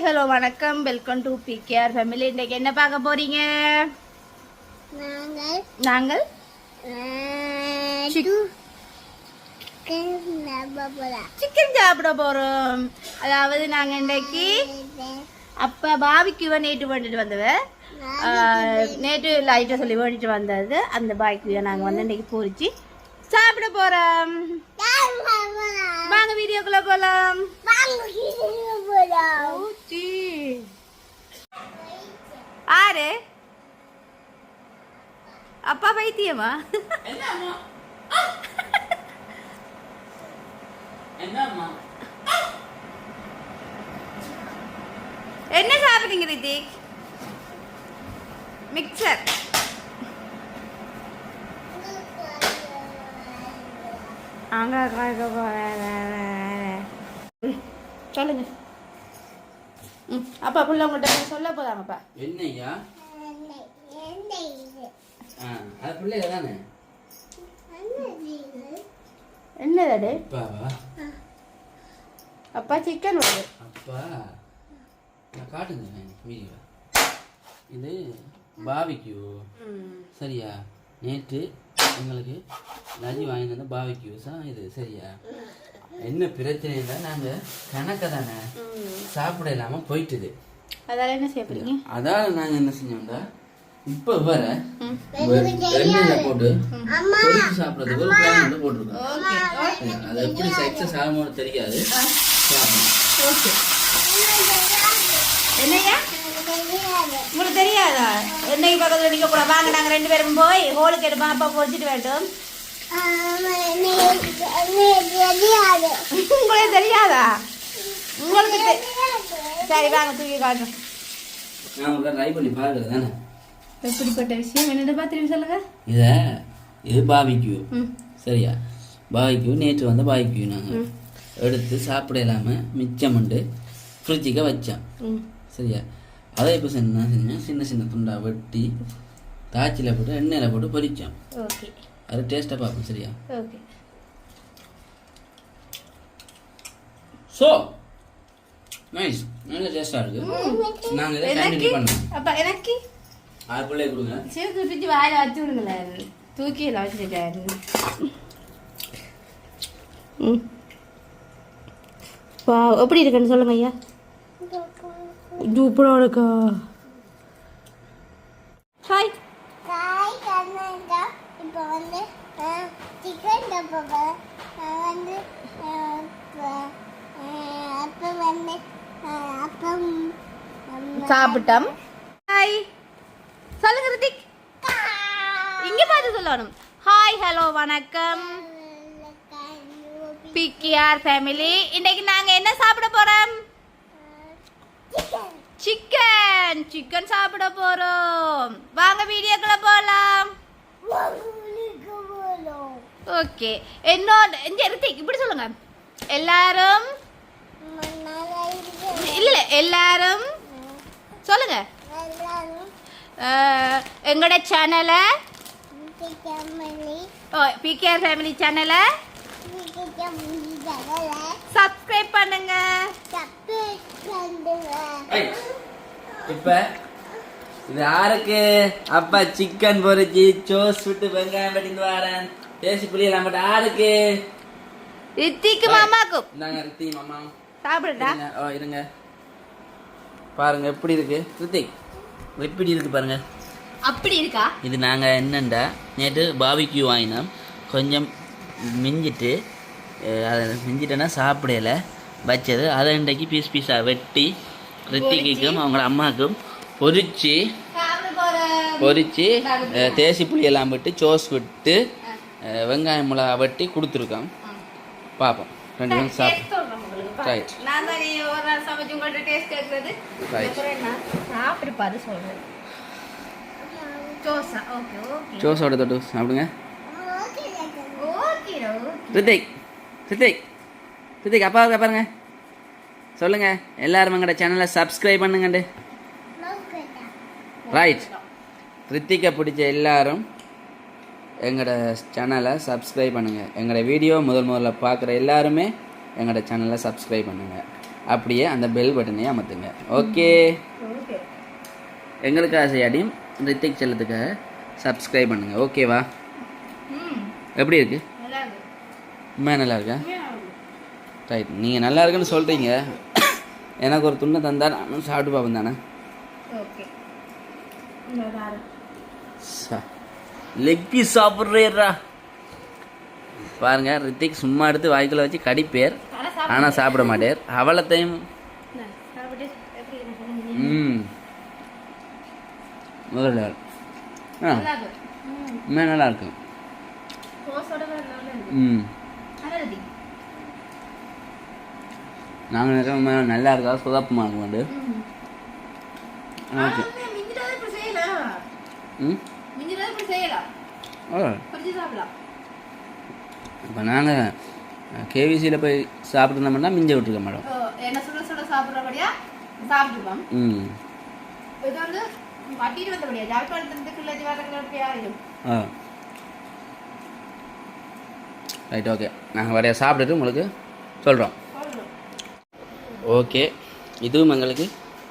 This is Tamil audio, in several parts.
ஹலோ வணக்கம், வெல்கம் டு பிகேஆர் ஃபேமிலி. இன்னைக்கு என்ன பார்க்க போறீங்க? நாங்கள் சிக்கன் சாப்பிட போறோம். அதாவது நாங்க இன்னைக்கு அப்பா பாபிக்குவ நேற்று பண்ணிட்டு வந்தவ, நேற்று லைட்டா சொல்லி பண்ணிட்டு வந்தது. அந்த பாபிக்குவ நாங்க வந்து இன்னைக்கு பொரிச்சு சாப்பிட போறோம். வாங்க வீடியோக்குள்ள போலாம். ஆறு அப்பா பைத்தியமா? என்ன சாப்பிடுறீங்க ரித்திக்? மிக்சர். சொல்லுங்க. அப்பா புள்ள உங்கள்கிட்ட சொல்ல போதாங்கப்பா. என்னையா? அது பிள்ளைங்க தானே. என்னதாடே? அப்பாவா? அப்பா சிக்கன் வருது. அப்பா நான் காட்டுங்க வீடியோ. இது பாபிக்யூ. சரியா? நேற்று எங்களுக்கு லஜி வாங்கிட்டு வந்த பாபிக்யூஸா இது. சரியா? என்ன பிரச்சனை இல்லை, நாங்கள் கணக்கை தானே சாப்பிட இல்லாமல் போயிட்டுது. அதால என்ன செய்ய போறீங்க? அதால நாங்கள் என்ன செஞ்சோம்டா, இப்போ வர எண்ணெயில் போட்டு பொரிச்சு சாப்பிட்றதுக்கு ஒரு பிளான் வந்து போட்டிருக்கோம். அது எப்படி சக்ஸஸ் ஆகுமோன்னு தெரியாது. என்னையா உங்களுக்கு தெரியாதா? என்னைக்கு பக்கத்தில் நிற்க கூட. வாங்க நாங்கள் ரெண்டு பேரும் போய் ஹோலுக்கு எடுப்போம். அப்பா பொரிச்சிட்டு வேண்டும். உங்களுக்கு தெரியாதா? உங்களுக்கு சரி வாங்க தூக்கி காட்டும். நான் உங்களை ட்ரை பண்ணி பார்க்குறது தானே. எப்படிப்பட்ட விஷயம் என்னென்ன பார்த்துருங்க சொல்லுங்க. இது பாபிக்யூ. சரியா? பாபிக்யூ நேற்று வந்து பாபிக்யூ நாங்கள் எடுத்து சாப்பிட இல்லாமல் மிச்சம் பண்ணி ஃப்ரிட்ஜுக்கு வச்சோம். சரியா? அதை இப்போ என்ன செஞ்சோம், சின்ன சின்ன துண்டா வெட்டி தாச்சியில் போட்டு எண்ணெயில் போட்டு பொரிச்சோம். ஓகே, அது டேஸ்ட்டாக பார்ப்போம். சரியா? ஓகே. ஸோ நைஸ், நல்ல டேஸ்ட்டாக இருக்குது. நாங்கள் இதை கண்டினியூ பண்ணோம். அப்பா எனக்கு ஆறு பிள்ளைய கொடுங்க. சரி தூக்கி வாயில் வச்சு விடுங்களேன். தூக்கியில் வச்சுருக்காரு. வா, எப்படி இருக்குன்னு சொல்லுங்க ஐயா. சூப்பராக இருக்கா? ஹாய். இப்போ வந்து சிக்கன் வந்து அப்போ வந்து அப்பம் சாப்பிட்டோம். ஹாய் சொல்லுங்க ரித்திக். இங்க பார்த்து சொல்லணும். ஹாய் ஹலோ வணக்கம் பிகேஆர் ஃபேமிலி. இன்னைக்கு நாங்க என்ன சாப்பிட போறோம்? சிக்கன். சிக்கன் சாப்பிட போறோம். வாங்க வீடியோக்குள்ள போலாம். ஓகே. என்னோட இங்க ரித்திக் இப்படி சொல்லுங்க. எல்லாரும் இல்ல எல்லாரும் சொல்லுங்க. எங்களோட சேனலை பிகேஆர் ஃபேமிலி சேனலை சப்ஸ்கிரைப் பண்ணுங்க. இப்ப இது யாருக்கு? அப்பா சிக்கன் பொரிச்சு சோஸ் விட்டு வெங்காயம் வெட்டிட்டு வரேன். பேசி புரியலாம். பட் யாருக்கு? ரித்திக்கு மாமாக்கு. நாங்க ரித்தி மாமா சாப்பிடுடா. இருங்க பாருங்க எப்படி இருக்கு. ரித்திக் எப்படி இருக்கு பாருங்க. அப்படி இருக்கா? இது நாங்க என்னண்டா நேற்று பாபிக்யூ வாங்கினோம். கொஞ்சம் மிஞ்சிட்டு அதை மிஞ்சிட்டேன்னா சாப்பிடல வச்சது. அதை இன்றைக்கு பீஸ் பீஸாக வெட்டி ரித்திக்கும் அவங்கள அம்மாவுக்கும் பொரிச்சு தேசி புளியெல்லாம் விட்டு சோஸ் விட்டு வெங்காயம் மிளகா வெட்டி கொடுத்துருக்கோம். பார்ப்போம் ரெண்டு பேரும் சாப்பிடும். ரைட் சோஸோட தொட்டு சாப்பிடுங்க. ரித்திக் ரித்திக் ரித்திக் அப்பாவுக்கு பாருங்க சொல்லுங்க. எல்லாரும் எங்களோட சேனலை சப்ஸ்கிரைப் பண்ணுங்கண்டு. ரைட். ரித்திக்கை பிடிச்ச எல்லாரும் எங்களோட சேனலை சப்ஸ்கிரைப் பண்ணுங்கள். எங்களோட வீடியோ முதல்ல பார்க்குற எல்லாருமே எங்களோட சேனலை சப்ஸ்கிரைப் பண்ணுங்கள். அப்படியே அந்த பெல் பட்டனையும் அமர்த்துங்க. ஓகே, எங்களுக்கு ஆசையாடியும் ரித்திக் செல்லத்துக்காக சப்ஸ்கிரைப் பண்ணுங்கள். ஓகேவா? எப்படி இருக்கு? உண்மையாக நல்லா இருக்கா? ரைட், நீங்கள் நல்லா இருக்குன்னு சொல்கிறீங்க. எனக்கு ஒரு துண்ணை தந்தா நானும் சாப்பிட்டு பார்ப்பேன் தானே. லெக் பீஸ் சாப்பிட்றேரா பாருங்க. ரித்திக் சும்மா எடுத்து வாய்க்குள்ள வச்சு கடிப்பேர், ஆனால் சாப்பிட மாட்டேர். அவளத்தையும் முதல்ல நல்லா இருக்கும். நாங்கள் நினைக்கிறோம் நல்லா இருக்கா, சுதாப்பமாக இருக்க மாட்டேன். இப்போ நாங்கள் கேவிசியில் போய் சாப்பிட்ருந்தோம்னா மிஞ்ச விட்டுருக்க மேடம். என்ன சுட சுட சாப்பிட்றபடியா சாப்பிட்டுப்போம். இது வந்து வட்டிட்டு வந்தபடியா ஜாழ்ப்பாணத்துக்குள்ள வரப்படியா இருக்கும். Right, okay. நாங்கள் வரைய சாப்பிட்டுட்டு உங்களுக்கு சொல்கிறோம். ஓகே, இதுவும் எங்களுக்கு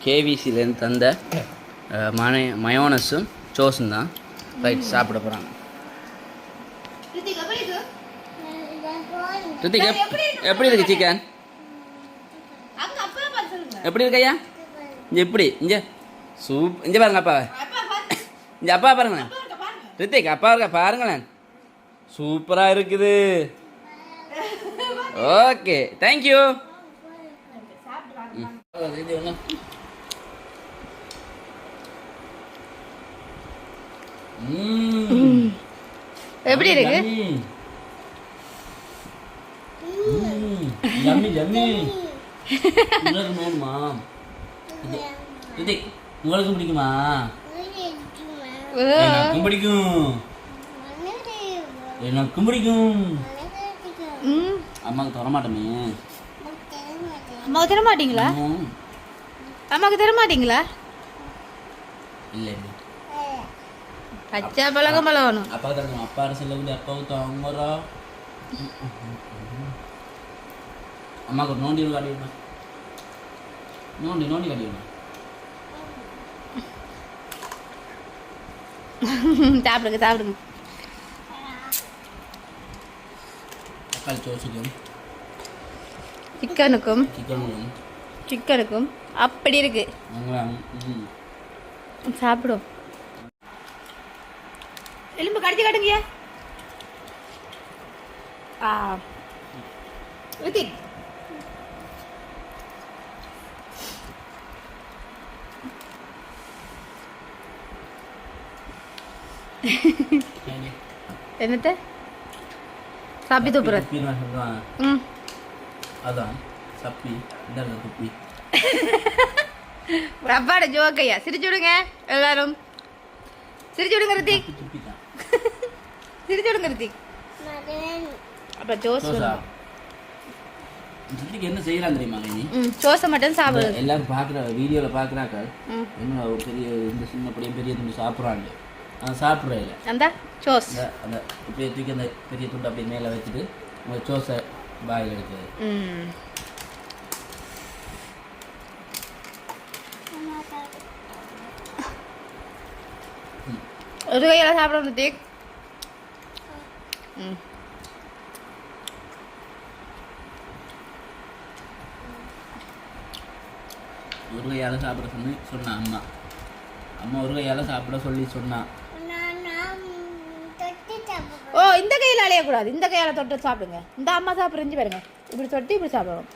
கேவிசிலேருந்து தந்த மயோனஸும் சோஸும் தான். ரைட், சாப்பிட போகிறாங்க. ரித்திக் எப்படி இருக்கு சிக்கன்? எப்படி இருக்கையா? இங்கே எப்படி இங்கே இங்கே பாருங்க அப்பாவை, இங்கே அப்பா பாருங்களேன். ரித்திக் அப்பா இருக்க பாருங்களேன், சூப்பராக இருக்குது. Okay, thank you. எப்படி இருக்கு? உங்களுக்கு பிடிக்குமா? எனக்கும் பிடிக்கும், எனக்கும் பிடிக்கும். அம்மாவுக்கு தர மாட்டோமே. அம்மாவுக்கு தர மாட்டீங்களா? அம்மாவுக்கு தர மாட்டீங்களா? இல்லை, பச்சை பழகம் பழகணும். அப்பா தரணும். அப்பா அரசியல் அப்பாவுக்கு தாங்கறா. அம்மாவுக்கு ஒரு நோண்டி காட்டிடுமா, நோண்டி நோண்டி காட்டிடுமா. சாப்பிடுங்க சாப்பிடுங்க. தக்காளி சோசுக்கும் சிக்கனுக்கும் சிக்கனுக்கும் சிக்கனுக்கும் அப்படி இருக்கு. சாப்பிடும். எலும்பு கடிச்சு காட்டுங்க. ரித்திக் என்னத்த சப்பி துப்புற? அதான் சப்பி இந்த துப்பி. அப்பாட ஜோக்கையா, சிரிச்சு விடுங்க எல்லாரும், சிரிச்சு விடுங்க ரித்திக், சிரிச்சு விடுங்க ரித்திக். அப்ப ஜோஸ் ரித்திக் என்ன செய்யலாம் தெரியுமா? ஜோஸை மட்டும் சாப்பிடு. எல்லாரும் பார்க்குற வீடியோவில் பார்க்குறாக்க என்ன பெரிய இந்த சின்ன பெரிய துண்டு சாப்பிட்றாங்க. நான் சாப்பிட்றேன் இல்லை அந்த சோஸ் அந்த இப்படியே தூக்கி அந்த பெரிய துண்டு அப்படியே மேலே வச்சுட்டு உங்கள் சோஸை பாயில் எடுக்குது. ஒரு கையால் சாப்பிடணும் ரித்திக். ஒரு கையால் சாப்பிட சொன்னான் அம்மா. அம்மா ஒரு கையால் சாப்பிட சொல்லி சொன்னான். ஓ, இந்த கையில் அலையக்கூடாது, இந்த கையால் தொட்டு சாப்பிடுங்க. இந்த அம்மா சாப்பிட்றஞ்சி பாருங்க, இப்படி தொட்டு இப்படி சாப்பிடணும்.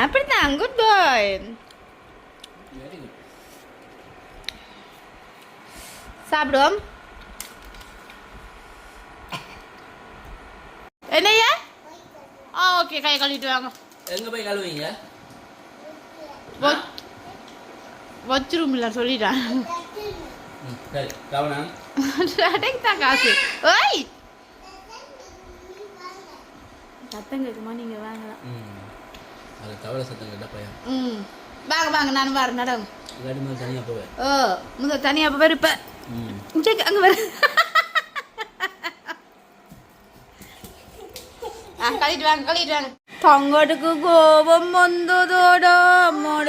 அப்படித்தான். குட் பாய். சாப்பிடுவோம். என்னையா? ஓகே, கை கழுவிட்டு வாங்க. எங்க போய் கழுவீங்க? வச்சிரும் இல்ல சொல்லிட்டேன். சரி, கவனம். அடேக்தான் காசு. ஓய், சத்தம் கேட்குமா? நீங்க வாங்க. அது தவளை சத்தம் கேட்டா பையன். வாங்க வாங்க, நான் வரேன். நடங்க. தனியா போவேன். ஓ, முதல் தனியா போவேன். இப்ப அங்க வர கழிட்டு வாங்க, கழிட்டு வாங்க. தங்கத்துக்கு கோபம் வந்ததோடா அம்மோட.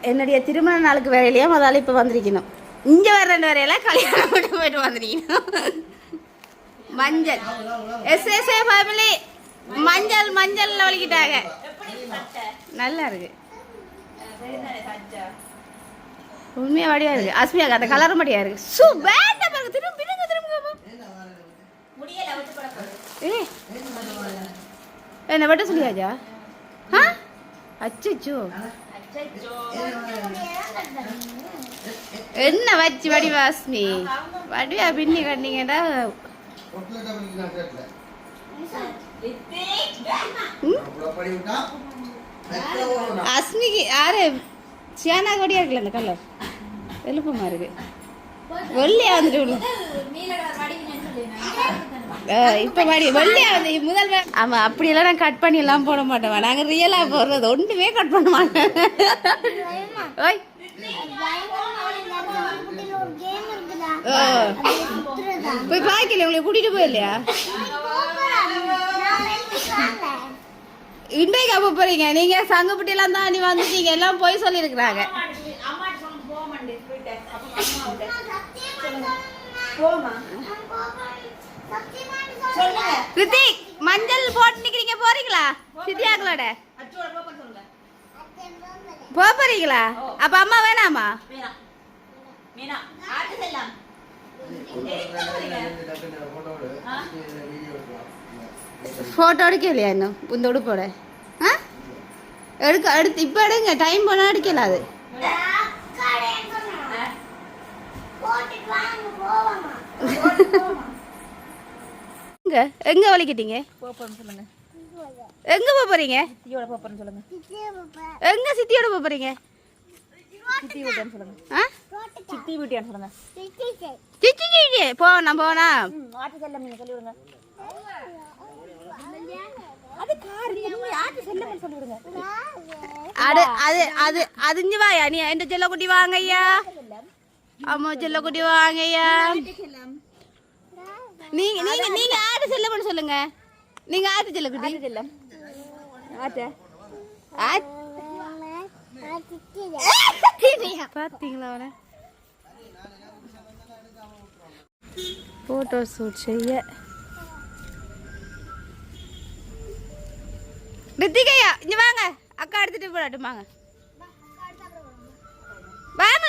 என்னுடைய திருமண நாளுக்கு வேலையிலேயே முதல்ல இப்போ வந்திருக்கணும். இங்கே வர 2 வரையெல்லாம் கல்யாணம் மட்டும் போயிட்டு வந்திருக்கணும். மஞ்சள் எஸ்எஸ்ஏ ஃபேமிலி மஞ்சள் மஞ்சள்ல வலிக்கிட்டாங்க. நல்லா இருக்கு, உண்மையா வடியா இருக்கு. அஸ்மியா அந்த கலரும் வடியா இருக்கு. சூப்பர் பாருங்க. திரும்ப திரும்ப திரும்ப என்ன வட்ட சொல்லியாஜா? அச்சோ என்ன வச்சு வடிவா அஸ்மி வடிவா பின்னி கட்டிங்கடா. அஸ்மிக்கு யாரு சியானா கொடியா இருக்குல்ல அந்த கலர் எழுப்பமா இருக்கு. வெள்ளையா வந்துட்டு இப்ப வாடி வெள்ளையா வந்து முதல். ஆமா அப்படியெல்லாம் நான் கட் பண்ணி எல்லாம் போட மாட்டோம். நாங்க ரியலா போடுறது ஒன்றுமே கட் பண்ண மாட்டோம். ஓய் போய் பாக்கல உங்களை கூட்டிட்டு போயில்லையா? இன்றைக்கு அப்ப போறீங்க நீங்க சங்கப்பட்டி எல்லாம் தாண்டி வந்துட்டீங்க. எல்லாம் போய் சொல்லி இருக்கிறாங்க. ரித்திக் மஞ்சள் போட்டு நிக்கிறீங்க, போறீங்களா? சித்தியாக்களோட போறீங்களா? அப்ப அம்மா வேணாமா? போட்டோ எடுக்கலையா இன்னும்? இந்த உடுப்போட எடுக்க எடுத்து இப்ப எடுங்க. டைம் போனா எடுக்கல. அது எங்க வலிக்கிட்டீங்க? சொல்லுங்க எங்க போறீங்க? சொல்லுங்க எங்க சித்தியோட போறீங்க? சித்தி வீட்டியான்னு சொல்லுங்க. சித்தி போனா போனா வாயா நீ எந்த செல்ல குட்டி வாங்கய்யா. அம்மா செல்ல குட்டி வாங்கய்யா. நீங்க நீங்க நீங்க ஆட்டு செல்ல சொல்லுங்க. நீங்க ஆட்டு செல்ல குட்டி செல்லம் பாத்தீங்களா? அவனை போட்டோ ஷூட் செய்ய ரித்திகையா இங்க வாங்க. அக்கா எடுத்துட்டு போடாட்டும் வாங்க வாங்க.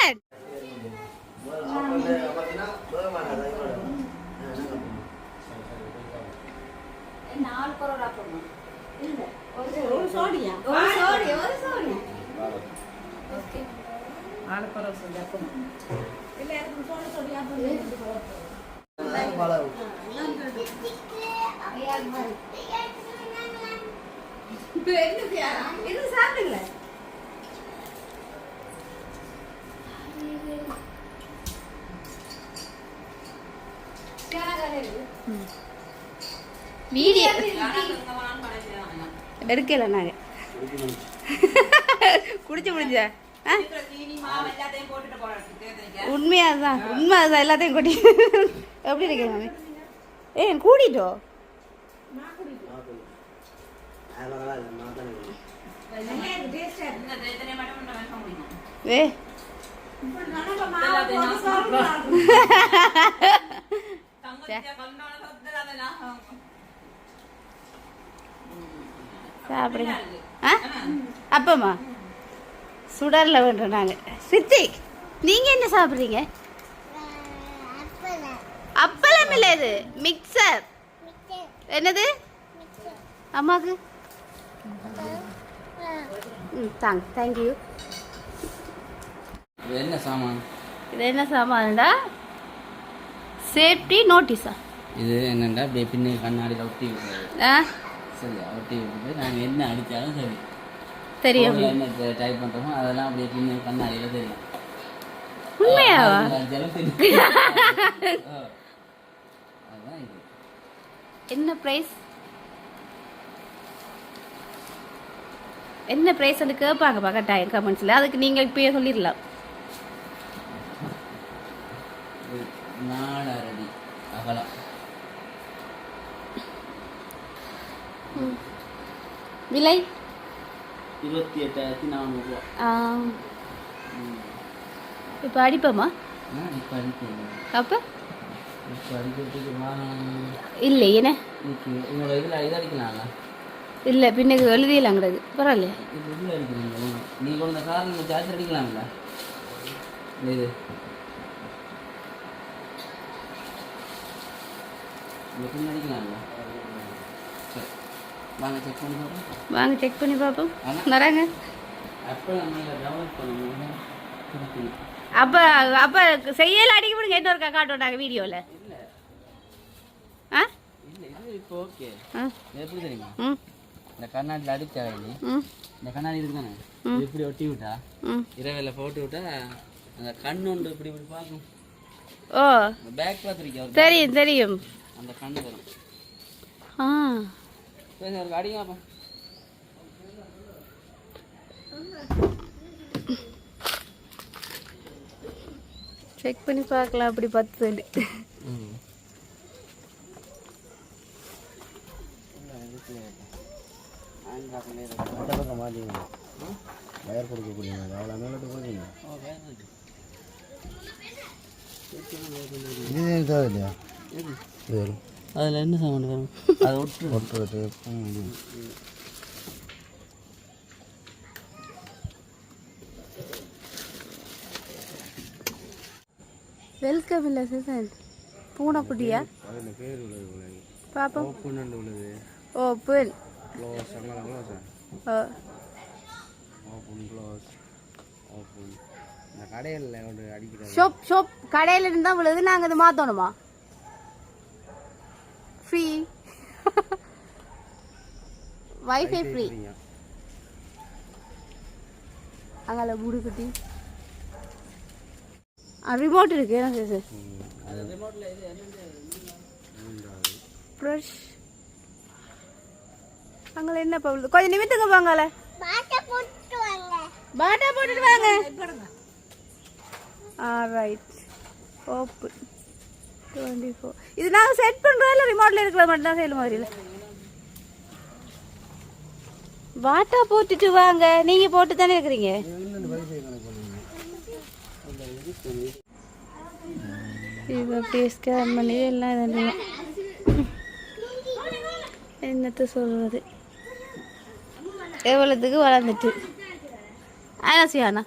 சாப்பிடுங்களேன். வீடியோ எடுக்கல நாங்க குடிச்சு முடிஞ்ச உண்மையாதான் உண்மை அதுதான். எல்லாத்தையும் கொட்டி எப்படி இருக்கு மாமி? கூட்டிட்டோ சாப்பிடுங்க. அப்பமா சுடர்ல வேண்டோம் நாங்க. சித்திக் நீங்க என்ன சாப்பிடுறீங்க? அப்பளம் இல்ல, இது மிக்சர். என்னது அம்மாக்கு? தாங்க. தேங்க்யூ. என்ன சாமான்? இது என்ன சாமான்டா? சேஃப்டி நோட்டீஸா? இது என்னண்டா அப்படியே பின்ன கண்ணாடியில் ஒட்டி விடுறது. சரியா ஒட்டி விட்டு நாங்கள் என்ன அடித்தாலும் சரி தெரியும். என்ன டைப் பண்ணுறோமோ அதெல்லாம் அப்படியே பின்ன கண்ணாடியில் தெரியும். உண்மையாவா? அதுதான் இது. என்ன ப்ரைஸ்? என்ன ப்ரைஸ் வந்து கேட்பாங்கப்பா கட்டாயம் கமெண்ட்ஸில். அதுக்கு நீங்கள் இப்பயே சொல்லிடலாம். 4 அடி அகலம். விலை 28,400 ரூபா. இப்போ அடிப்போமா இப்போ அடிப்பேன். அப்போ இப்போ அடிக்கிறதுக்கு இல்லை என்ன உங்களோட இதில் இது அடிக்கலாம்ல? இல்லை பின்னுக்கு எழுதிடலாங்கிறது பரவாயில்ல. இது இதில் அடிக்கணும். நீங்கள் இந்த காரில் சார்ஜ் அடிக்கலாம்ல? இது இந்த பின் அடிக்கலாம்ல? சரி வாங்க செக் பண்ணி பார்ப்போம். வாங்க செக் பண்ணி பார்ப்போம். வராங்க. அப்போ நம்ம டவுன்லோட் பண்ணணும். அப்போ அப்போ செய்யல அடிக்க முடியும். கேட்டு ஒருக்கா காட்டோட்டாங்க வீடியோவில். இல்லை ஆ இல்லை இது இப்போ ஓகே. ஆ எப்படி தெரியுமா? ம் இந்த கண்ணாடியில் அடித்தா ம் இந்த கண்ணாடி இருக்கு தானே, இப்படி ஒட்டி விட்டா ம் இரவில் போட்டு விட்டா அந்த கண் ஒன்று இப்படி இப்படி பார்க்கும். ஓ பேக் பார்த்துருக்கேன். தெரியும் தெரியும். அந்த கண்ணு வரும். ஆ சரி ஒரு அடிங்க அப்போ. செக் பண்ணி பார்க்கலாம். அப்படி 10 சொல்லி வயர் கொடுக்கக்கூடிய அவ்வளோ மேலே கொடுக்குறீங்க. இது தேவை இல்லையா? அதில் என்ன சவுண்ட் வரும்? அதை ஒட்டுறது வெல்கம் இல்லை சார். பூனைக்குட்டியா அதில் பேர் உள்ளது பாப்போம். ஓப்பன் உள்ளது. ஓப்பன் க்ளோஸ் அங்கே க்ளோஸ் ஓ ஓப்பன் க்ளோஸ் ஓப்பன். இந்த கடையில் ஒரு அடிக்கிறது ஷோப் கடையில் இருந்தால் உள்ளது. நாங்கள் அதை மாற்றணுமா? Free wifi free. அங்கே மூடு குட்டி ரிமோட் இருக்கு. என்ன சார் ப்ரஷ் அங்கே என்ன பவுல் கொஞ்சம் நிமித்துங்க போங்கல. பாட்டா போட்டுட்டு வாங்க. Right open 24. இது நாங்கள் செட் பண்ணுறோம் இல்லை ரிமோட்டில் இருக்கிற மட்டும் தான் செய்யல மாதிரி இல்லை. பாட்டா போட்டுட்டு வாங்க. நீங்கள் போட்டு தானே இருக்கிறீங்க. இது அப்படியே ஸ்கேன் பண்ணி எல்லாம் இதெல்லாம் என்னத்தை சொல்கிறது. எவ்வளோத்துக்கு வளர்ந்துட்டு ஆனா சியானா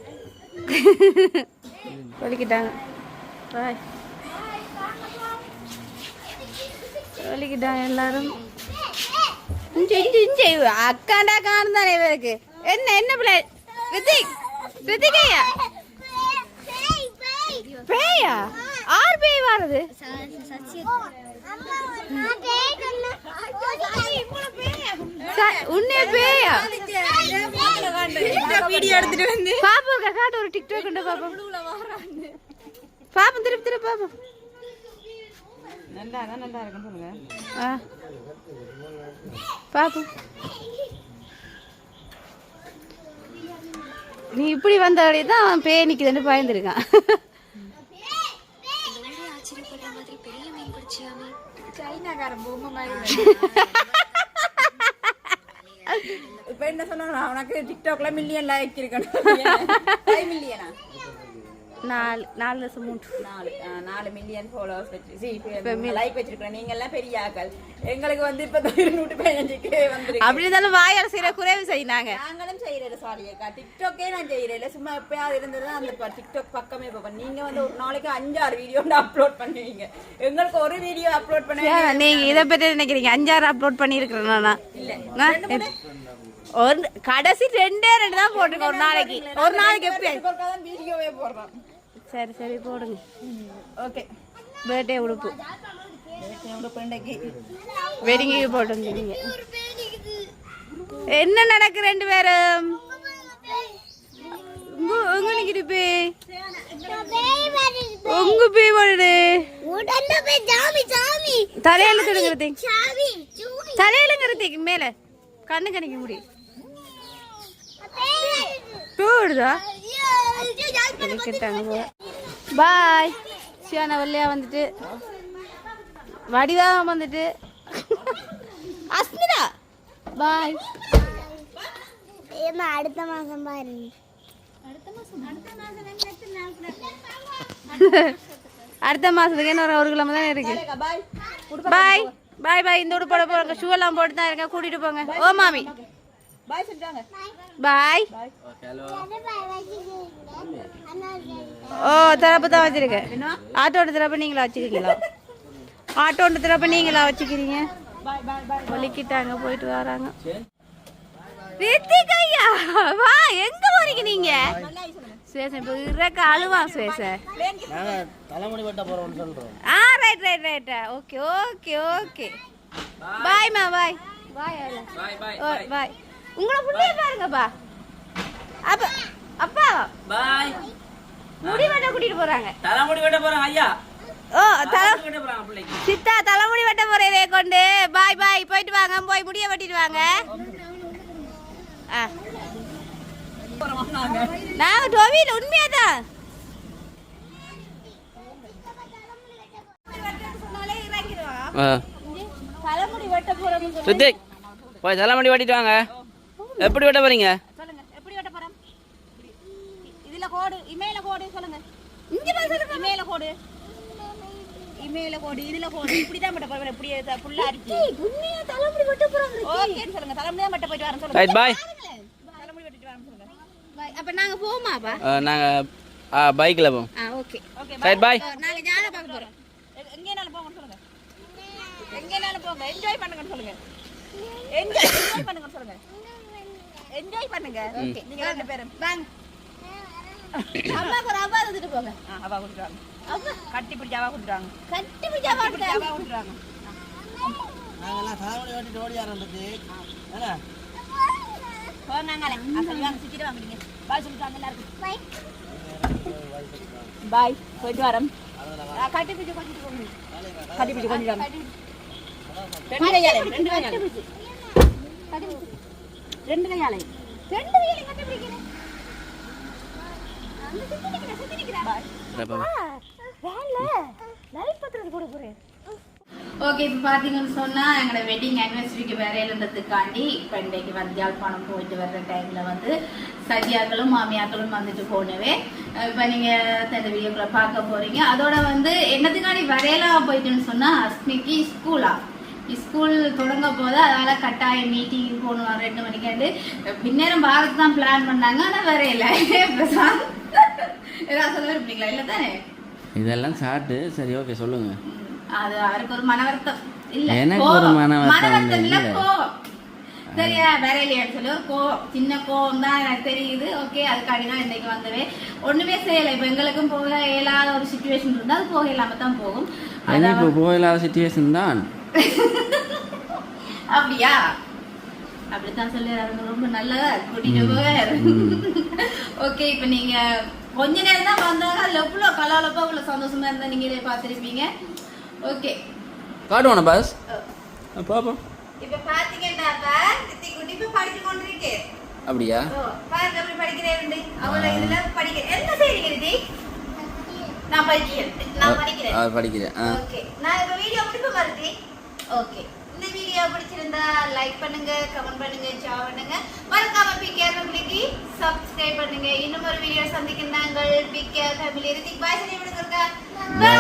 வலிக்கிட்டாங்க. பாய் வலிக்கிட்டாங்க எல்லாரும். அக்காண்டா காணும் தானே இவருக்கு. என்ன என்ன பிள்ளை ரித்திகையா பேயா? ஆறு பேய் வருது. உன்னே பேயா? பாப்பா காட்டு ஒரு டிக்டாக் உண்டு. பாப்போம் பாப்போம் திருப்பி திருப்பி பாப்போம். நல்லா இருக்குன்னு சொல்லுங்க. பாப்போம். நீ இப்படி வந்தவழி தான் அவன் பேய் நிற்குதுன்னு பயந்துருக்கான். இப்ப என்ன சொன்னா உனக்கு டிக்டாக்ல மில்லியன் லைக் இருக்கணும். மில்லியனா 4 மில்லியன் ஃபாலோவர்ஸ் வச்சு லைக் வச்சிருக்கோம். நீங்க எல்லாம் பெரிய ஆக்கள். எங்களுக்கு வந்து இப்ப 115K வந்துருக்கு. அப்படி இருந்தாலும் வாயால் செய்யற குறைவு செய்யினாங்க. நாங்களும் செய்யறேன் சாலியக்கா. டிக்டாக்கே நான் செய்யறேன். சும்மா எப்பயாவது இருந்ததுதான் அந்த டிக்டாக் பக்கமே போவேன். நீங்க வந்து ஒரு நாளைக்கு 5-6 வீடியோ அப்லோட் பண்ணுவீங்க. எங்களுக்கு ஒரு வீடியோ அப்லோட் பண்ண. நீங்க இதை பற்றி நினைக்கிறீங்க? 5-6 அப்லோட் பண்ணிருக்கிறேன் நானா? இல்ல ஒரு கடைசி 2 தான் போட்டிருக்கேன் ஒரு நாளைக்கு. ஒரு நாளைக்கு எப்படி வீடியோவே போடுறோம். சரி சரி போடுங்க. ஓகே பர்த்டே உடுப்பு இன்னைக்கு வெடிங்க போட்டுருந்தீங்க. என்ன நடக்கு 2 பேரும்? உங்க நிக்கிட்டு பேய் உங்க பேய் வருது. தலையிலுங்கிறது தலையிலுங்கிறதுக்கு மேல கண்ணு கணிக்க முடியும். போடுதா பாய். சியானா வெள்ளையா வந்துட்டு வடிவா வந்துட்டு அஸ்மிதா பாய். ஏமா அடுத்த மாசம் பாருங்க அடுத்த மாசத்துக்கு இன்னொரு 1 கிலோ தான் இருக்கு. பாய் பாய் பாய் பாய். இந்த உடுப்போட போங்க, ஷூ எல்லாம் போட்டு தான் இருக்கேன், கூட்டிட்டு போங்க. ஓ மாமி பாய் சொல்றாங்க. பாய். ஹலோ ஓ திறப்பு தான் வச்சிருக்கேன். ஆட்டோட திறப்பு நீங்களா வச்சுக்கிறீங்களா? ஆட்டோட திறப்பு நீங்களா வச்சுக்கிறீங்க? ஒலிக்கிட்டாங்க, போயிட்டு வராங்க. ரித்திகையா வா, எங்க போறீங்க நீங்க? சுவேசன் இப்போ இறக்க அழுவான் சுவேசன். நாங்கள் தலைமுடி வெட்ட போகிறோம்னு சொல்கிறோம். ஆ right right right. Okay okay okay. Bye மா பாய். பாய் பாய் பாய் ஓ பாய். உங்களை புள்ளைய பாருங்கப்பா. அப்பா அப்பா பாய். முடி வெட்ட கூட்டிட்டு போறாங்க. தலைமுடி வெட்ட போறோம் ஐயா. ஓ தலை வெட்ட போறாங்க பிள்ளைக்கு. சித்தா தலைமுடி வெட்ட போறேன் கொண்டு. பாய் பாய், போயிட்டு வாங்க, போய் முடிய வெட்டிட்டு வாங்க. ஆ நாங்க டோவில உண்மையாதான் தலைமுடி வெட்ட போறோம். ரித்திக் போய் தலைமுடி வெட்டிட்டு வாங்க. எப்படி வெட்ட போறீங்க? சொல்லுங்க எப்படி வெட்ட போறோம்? இதுல கோடு, இமேல கோடு சொல்லுங்க. இங்க பா சொல்லுங்க. இமேல கோடு, இமேல கோடு, இதுல கோடு. இப்படி தான் வெட்ட போறோம். இப்படி புல்லா இருக்கு. உண்மையா தலைமுடி வெட்ட போறோம். ஓகேன்னு சொல்லுங்க. தலைமுடி தான் வெட்ட போயிட்டு வரேன் சொல்லுங்க. Right bye. தலைமுடி வெட்டிட்டு வரேன் சொல்லுங்க. பை. அப்ப நாங்க போவோமாப்பா? நாங்க பைக்ல போவோம். Okay okay. Right bye. நாங்க ஜால பார்க்க போறோம். எங்கேனாலும் போங்க சொல்லுங்க. எங்கேனாலும் போங்க, என்ஜாய் பண்ணுங்கன்னு சொல்லுங்க. என்ஜாய் பண்ணுங்கன்னு சொல்லுங்க. என்ஜாய் பண்ணுங்க. ஓகே நீங்க ரெண்டு பேரும் வாங்க. அம்மாக்கு ஒரு அவா எடுத்துட்டு போங்க. அவா கொடுத்துறாங்க. அவா கட்டி பிடிச்சி அவா கொடுத்துறாங்க. கட்டி பிடிச்சா வாடுங்க. அவா கொடுத்துறாங்க. நாங்கள்லாம் தலைமுடி வெட்டிட்டு ஓடி ஆரம்பிச்சு ஏன்னா போனாங்களே அசல் வாங்க சுத்திட்டு வாங்குறீங்க. பாய் சொல்லிட்டாங்க எல்லாருக்கும். பாய் பாய், போயிட்டு வரேன். கட்டி பிடிச்சு கொண்டு போங்க. கட்டி பிடிச்சி கொண்டு வாங்க. ரெண்டு கையாலே கட்டி பிடிச்சு. ரெண்டு கையாலே ரெண்டு கையில கட்டி பிடிக்கிறேன். அந்த சுத்தி நிக்கிறா. பாய். வேன்ல லைட் பத்திரத்து போட போறேன். ஓகே, இப்போ பார்த்தீங்கன்னு சொன்னால் எங்களோட வெட்டிங் ஆனிவர்சரிக்கு வேற இருந்ததுக்காண்டி இப்போ இன்றைக்கு வந்து யாழ்ப்பாணம் போயிட்டு வர்ற டைமில் வந்து சதியாக்களும் மாமியாக்களும் வந்துட்டு போனவே இப்போ நீங்கள் இந்த வீடியோக்குள்ள பார்க்க போகிறீங்க. அதோட வந்து என்னத்துக்காண்டி வரையலாம் போயிட்டுன்னு சொன்னால் அஸ்மிக்கு ஸ்கூல் தொடங்க போது அதனால் கட்டாயம் மீட்டிங் போகணும் 2 மணிக்காண்டு. பின்னேரம் பாரத் தான் பிளான் பண்ணாங்க, ஆனால் வரையில பிரசாந்த் ஏதாவது சொல்ல இருப்பீங்களா? இல்லை தானே? இதெல்லாம் சாப்பிட்டு சரி ஓகே சொல்லுங்க. அது அவருக்கு ஒரு மனவருத்தம் இல்ல, எனக்கு ஒரு மனவருத்தம் இல்ல, கோவம். சரியா, வேற இல்லையான்னு சொல்லி ஒரு கோவம், சின்ன கோவம் தான் எனக்கு தெரியுது. ஓகே, அதுக்காண்டி தான் இன்னைக்கு வந்தவே. ஒண்ணுமே செய்யல. இப்ப எங்களுக்கும் போக இயலாத ஒரு சிச்சுவேஷன் இருந்தா அது போக இல்லாம தான் போகும். இப்போ போக இல்லாத சிச்சுவேஷன் தான். அப்படியா? அப்படித்தான் சொல்லி ரொம்ப நல்லதா கூட்டிட்டு போக. ஓகே, இப்ப நீங்க கொஞ்ச நேரம் தான் வந்தாங்க, அதுல எவ்வளவு கலாலப்பா இவ்வளவு சந்தோஷமா இருந்தா நீங்களே பாத்திருப்பீங்க. ஓகே, காட்டுவானா பாஸ் பாப்போம். இப்ப பாத்தீங்கன்னா குட்டி இப்ப படிச்சு கொண்டிருக்கு. அப்படியா? பாருங்க அப்படி படிக்கிறேன். அவளை இதுல படிக்கிறேன். என்ன செய்றீங்க ரிதி? நான் படிக்கிறேன். ஓகே, நான் இப்ப வீடியோ முடிப்ப மாதிரி. ஓகே, இந்த வீடியோ பிடிச்சிருந்தா லைக் பண்ணுங்க, கமெண்ட் பண்ணுங்க, ஷேர் பண்ணுங்க. மறக்காம பிகேஆர் ஃபேமிலிக்கு சப்ஸ்கிரைப் பண்ணுங்க. இன்னும் ஒரு வீடியோ சந்திக்கும் நாங்கள். பிகேஆர் ஃபேமிலி ரிதிக் பாய் சொல்லி விடுங்க. பை.